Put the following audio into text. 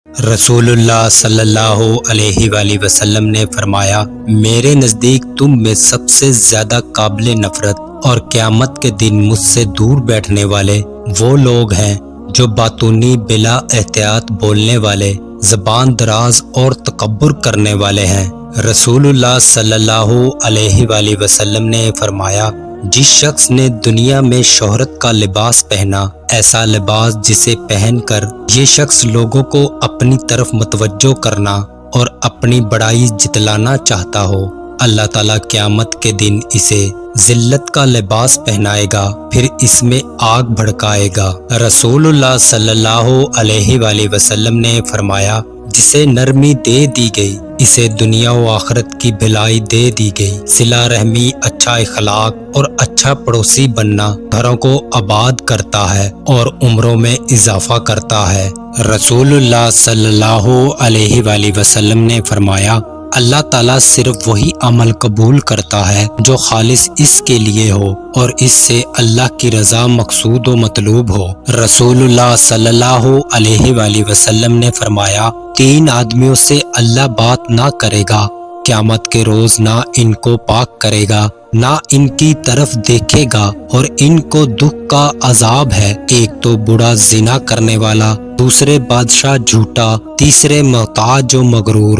رسول اللہ صلی اللہ علیہ وآلہ وسلم نے فرمایا، میرے نزدیک تم میں سب سے زیادہ قابل نفرت اور قیامت کے دن مجھ سے دور بیٹھنے والے وہ لوگ ہیں جو باطنی بلا احتیاط بولنے والے، زبان دراز اور تکبر کرنے والے ہیں۔ رسول اللہ صلی اللہ علیہ وآلہ وسلم نے فرمایا، جس شخص نے دنیا میں شہرت کا لباس پہنا، ایسا لباس جسے پہن کر یہ شخص لوگوں کو اپنی طرف متوجہ کرنا اور اپنی بڑائی جتلانا چاہتا ہو، اللہ تعالیٰ قیامت کے دن اسے ذلت کا لباس پہنائے گا، پھر اس میں آگ بھڑکائے گا۔ رسول اللہ صلی اللہ علیہ وآلہ وسلم نے فرمایا، جسے نرمی دے دی گئی اسے دنیا و آخرت کی بھلائی دے دی گئی۔ صلہ رحمی، اچھا اخلاق اور اچھا پڑوسی بننا گھروں کو آباد کرتا ہے اور عمروں میں اضافہ کرتا ہے۔ رسول اللہ صلی اللہ علیہ وآلہ وسلم نے فرمایا، اللہ تعالیٰ صرف وہی عمل قبول کرتا ہے جو خالص اس کے لیے ہو اور اس سے اللہ کی رضا مقصود و مطلوب ہو۔ رسول اللہ صلی اللہ علیہ وآلہ وسلم نے فرمایا، 3 آدمیوں سے اللہ بات نہ کرے گا، قیامت کے روز نہ ان کو پاک کرے گا، نہ ان کی طرف دیکھے گا اور ان کو دکھ کا عذاب ہے۔ ایک تو بوڑھا زنا کرنے والا، دوسرے بادشاہ جھوٹا، تیسرے محتاج و مغرور۔